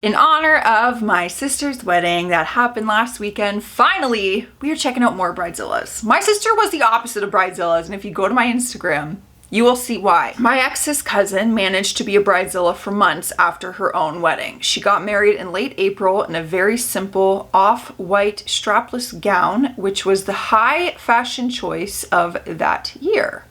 In honor of my sister's wedding that happened last weekend, finally, we are checking out more Bridezillas. My sister was the opposite of Bridezillas, and if you go to my Instagram, you will see why. My ex's cousin managed to be a Bridezilla for months after her own wedding. She got married in late April in a very simple off-white strapless gown, which was the high fashion choice of that year.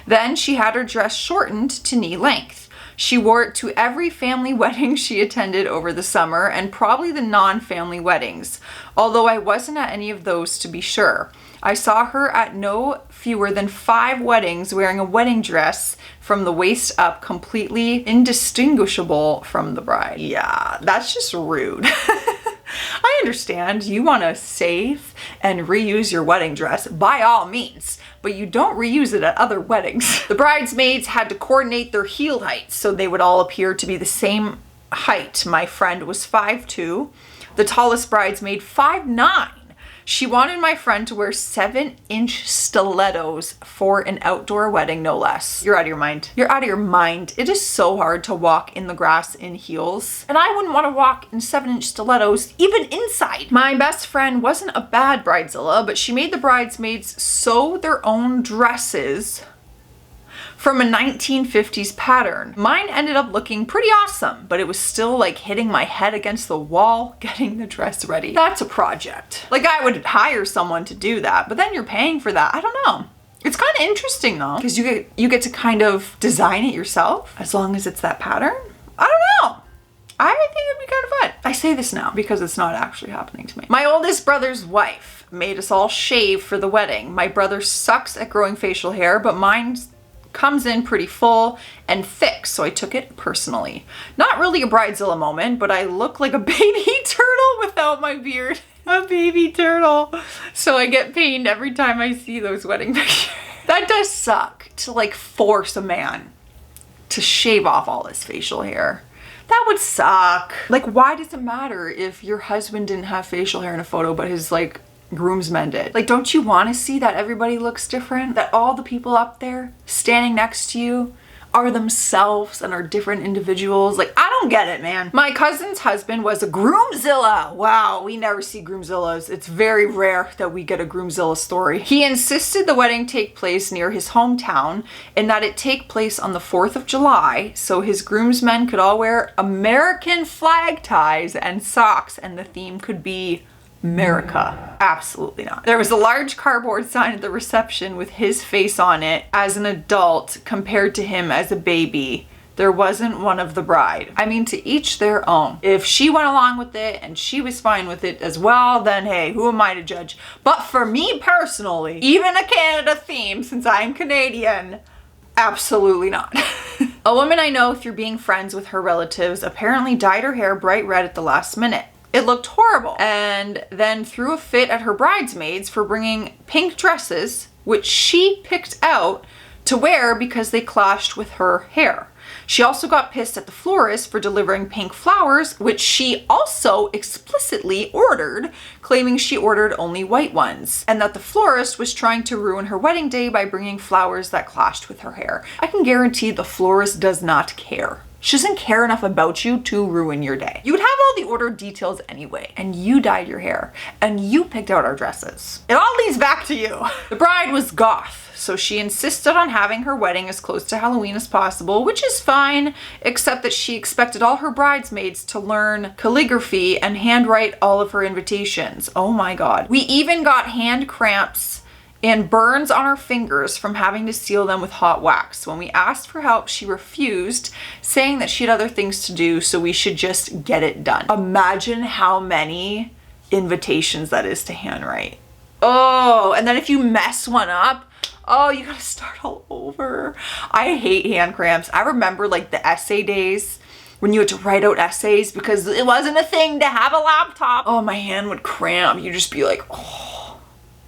Then she had her dress shortened to knee length. She wore it to every family wedding she attended over the summer and probably the non-family weddings, although I wasn't at any of those to be sure. I saw her at no fewer than 5 weddings wearing a wedding dress from the waist up, completely indistinguishable from the bride. Yeah, that's just rude. I understand you want to save and reuse your wedding dress, by all means, but you don't reuse it at other weddings. The bridesmaids had to coordinate their heel heights so they would all appear to be the same height. My friend was 5'2", the tallest bridesmaid 5'9". She wanted my friend to wear 7-inch stilettos for an outdoor wedding, no less. You're out of your mind. You're out of your mind. It is so hard to walk in the grass in heels. And I wouldn't want to walk in 7-inch stilettos, even inside. My best friend wasn't a bad bridezilla, but she made the bridesmaids sew their own dresses from a 1950s pattern. Mine ended up looking pretty awesome, but it was still like hitting my head against the wall, getting the dress ready. That's a project. Like, I would hire someone to do that, but then you're paying for that. I don't know. It's kind of interesting though, because you get to kind of design it yourself as long as it's that pattern. I don't know. I think it'd be kind of fun. I say this now because it's not actually happening to me. My oldest brother's wife made us all shave for the wedding. My brother sucks at growing facial hair, but mine comes in pretty full and thick, so I took it personally. Not really a bridezilla moment, but I look like a baby turtle without my beard. A baby turtle. So I get pained every time I see those wedding pictures. That does suck, to like force a man to shave off all his facial hair. That would suck. Like, why does it matter if your husband didn't have facial hair in a photo, but his like groomsmen did? Like, don't you want to see that everybody looks different? That all the people up there standing next to you are themselves and are different individuals? Like, I don't get it, man. My cousin's husband was a groomzilla. Wow, we never see groomzillas. It's very rare that we get a groomzilla story. He insisted the wedding take place near his hometown and that it take place on the 4th of July so his groomsmen could all wear American flag ties and socks, and the theme could be America. Absolutely not. There was a large cardboard sign at the reception with his face on it as an adult compared to him as a baby. There wasn't one of the bride. I mean, to each their own. If she went along with it and she was fine with it as well, then hey, who am I to judge? But for me personally, even a Canada theme, since I'm Canadian, absolutely not. A woman I know through being friends with her relatives apparently dyed her hair bright red at the last minute. It looked horrible, and then threw a fit at her bridesmaids for bringing pink dresses, which she picked out to wear because they clashed with her hair. She also got pissed at the florist for delivering pink flowers, which she also explicitly ordered, claiming she ordered only white ones, and that the florist was trying to ruin her wedding day by bringing flowers that clashed with her hair. I can guarantee the florist does not care. She doesn't care enough about you to ruin your day. You would have all the order details anyway, and you dyed your hair, and you picked out our dresses. It all leads back to you. The bride was goth, so she insisted on having her wedding as close to Halloween as possible, which is fine, except that she expected all her bridesmaids to learn calligraphy and handwrite all of her invitations. Oh my God. We even got hand cramps and burns on her fingers from having to seal them with hot wax. When we asked for help, she refused, saying that she had other things to do, so we should just get it done. Imagine how many invitations that is to handwrite. Oh, and then if you mess one up, oh, you gotta start all over. I hate hand cramps. I remember like the essay days when you had to write out essays because it wasn't a thing to have a laptop. Oh, my hand would cramp. You'd just be like, oh.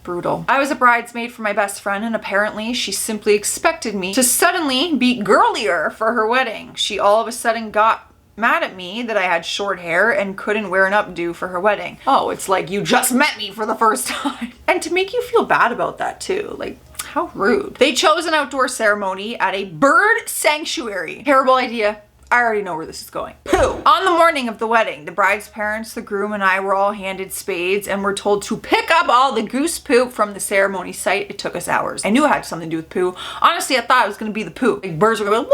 Brutal. I was a bridesmaid for my best friend, and apparently she simply expected me to suddenly be girlier for her wedding. She all of a sudden got mad at me that I had short hair and couldn't wear an updo for her wedding. Oh, it's like you just met me for the first time. And to make you feel bad about that too. Like, how rude. They chose an outdoor ceremony at a bird sanctuary. Terrible idea. I already know where this is going. Poo! On the morning of the wedding, the bride's parents, the groom, and I were all handed spades and were told to pick up all the goose poop from the ceremony site. It took us hours. I knew it had something to do with poo. Honestly, I thought it was gonna be the poop. Like birds were going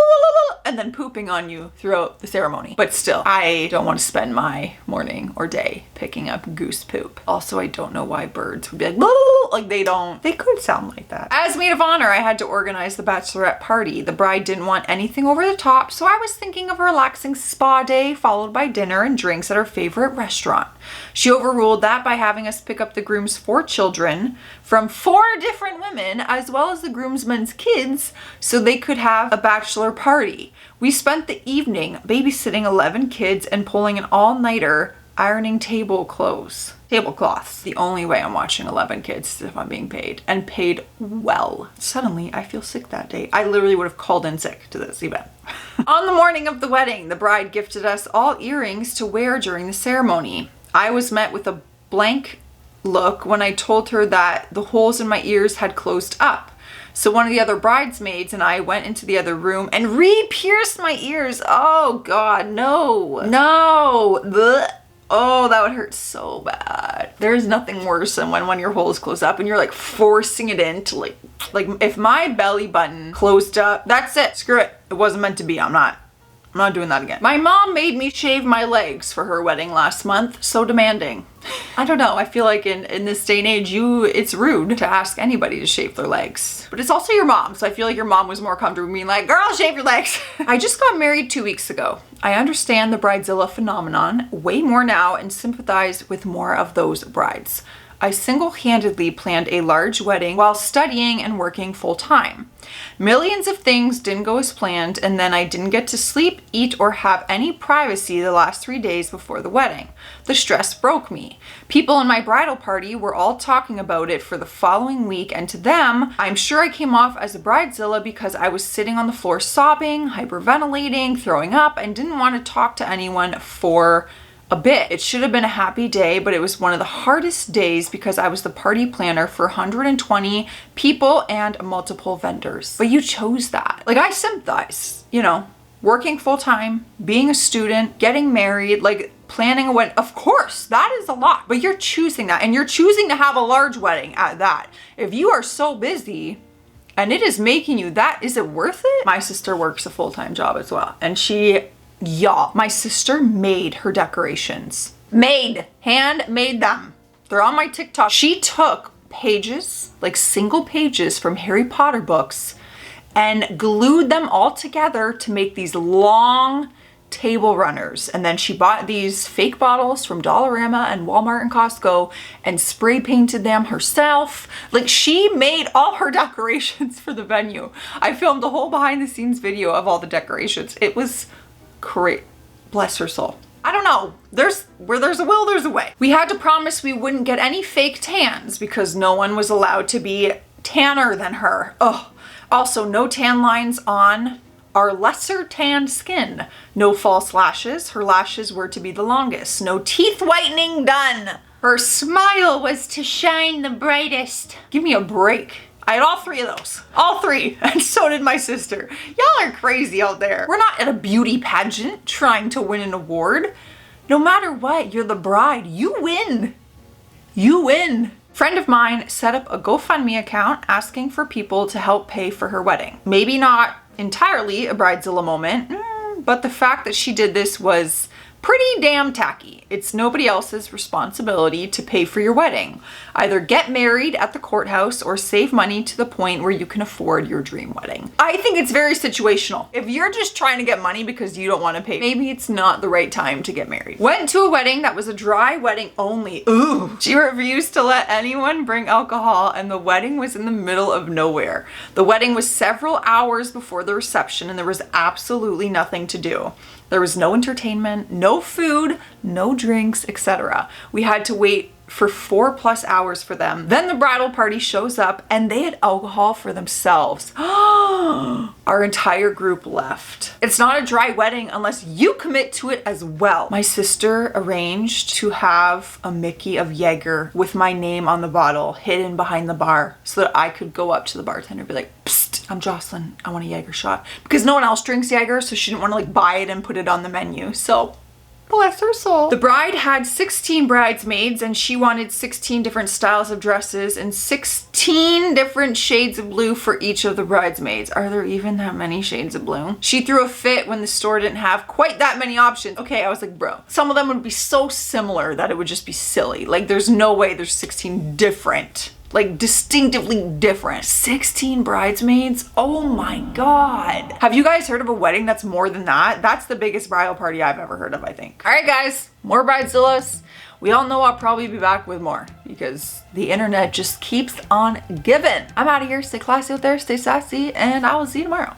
and then pooping on you throughout the ceremony. But still, I don't want to spend my morning or day picking up goose poop. Also, I don't know why birds would be like they could sound like that. As maid of honor, I had to organize the bachelorette party. The bride didn't want anything over the top, so I was thinking of a relaxing spa day followed by dinner and drinks at our favorite restaurant. She overruled that by having us pick up the groom's 4 children from 4 different women, as well as the groomsmen's kids, so they could have a bachelor party. We spent the evening babysitting 11 kids and pulling an all-nighter ironing tablecloths. The only way I'm watching 11 kids is if I'm being paid, and paid well. Suddenly, I feel sick that day. I literally would have called in sick to this event. On the morning of the wedding, the bride gifted us all earrings to wear during the ceremony. I was met with a blank look when I told her that the holes in my ears had closed up. So one of the other bridesmaids and I went into the other room and re-pierced my ears. Oh God, no. Blech. Oh, that would hurt so bad. There's nothing worse than when your holes close up and you're like forcing it in to like if my belly button closed up, that's it. Screw it. It wasn't meant to be. I'm not doing that again. My mom made me shave my legs for her wedding last month. So demanding. I don't know. I feel like in this day and age, it's rude to ask anybody to shave their legs. But it's also your mom. So I feel like your mom was more comfortable being like, girl, shave your legs. I just got married 2 weeks ago. I understand the bridezilla phenomenon way more now and sympathize with more of those brides. I single-handedly planned a large wedding while studying and working full-time. Millions of things didn't go as planned, and then I didn't get to sleep, eat, or have any privacy the last 3 days before the wedding. The stress broke me. People in my bridal party were all talking about it for the following week, and to them, I'm sure I came off as a bridezilla because I was sitting on the floor sobbing, hyperventilating, throwing up, and didn't want to talk to anyone for a bit. It should have been a happy day, but it was one of the hardest days because I was the party planner for 120 people and multiple vendors. But you chose that. Like, I sympathize, working full time, being a student, getting married, like planning a wedding. Of course, that is a lot, but you're choosing that, and you're choosing to have a large wedding at that. If you are so busy and it is making you that, is it worth it? My sister works a full-time job as well, and my sister made her decorations. Handmade them. They're on my TikTok. She took pages, like single pages from Harry Potter books, and glued them all together to make these long table runners. And then she bought these fake bottles from Dollarama and Walmart and Costco and spray painted them herself. Like, she made all her decorations for the venue. I filmed a whole behind the scenes video of all the decorations. It was great. Bless her soul. I don't know. Where there's a will, there's a way. We had to promise we wouldn't get any fake tans because no one was allowed to be tanner than her. Ugh. Also, no tan lines on our lesser tanned skin. No false lashes. Her lashes were to be the longest. No teeth whitening done. Her smile was to shine the brightest. Give me a break. I had all 3 of those. All 3. And so did my sister. Y'all are crazy out there. We're not at a beauty pageant trying to win an award. No matter what, you're the bride. You win. You win. Friend of mine set up a GoFundMe account asking for people to help pay for her wedding. Maybe not entirely a bridezilla moment, but the fact that she did this was pretty damn tacky. It's nobody else's responsibility to pay for your wedding. Either get married at the courthouse or save money to the point where you can afford your dream wedding. I think it's very situational. If you're just trying to get money because you don't want to pay, maybe it's not the right time to get married. Went to a wedding that was a dry wedding only. Ooh. She refused to let anyone bring alcohol, and the wedding was in the middle of nowhere. The wedding was several hours before the reception, and there was absolutely nothing to do. There was no entertainment, no food, no drinks, etc. We had to wait for 4+ hours for them. Then the bridal party shows up and they had alcohol for themselves. Our entire group left. It's not a dry wedding unless you commit to it as well. My sister arranged to have a Mickey of Jaeger with my name on the bottle hidden behind the bar so that I could go up to the bartender and be like, psst, I'm Jocelyn, I want a Jaeger shot. Because no one else drinks Jaeger, so she didn't want to like buy it and put it on the menu. So bless her soul. The bride had 16 bridesmaids and she wanted 16 different styles of dresses and 16 different shades of blue for each of the bridesmaids. Are there even that many shades of blue? She threw a fit when the store didn't have quite that many options. Okay, I was like, bro, some of them would be so similar that it would just be silly. Like there's no way there's 16 different, like distinctively different. 16 bridesmaids? Oh my God. Have you guys heard of a wedding that's more than that? That's the biggest bridal party I've ever heard of, I think. All right, guys, more Bridezillas. We all know I'll probably be back with more because the internet just keeps on giving. I'm out of here. Stay classy out there, stay sassy, and I will see you tomorrow.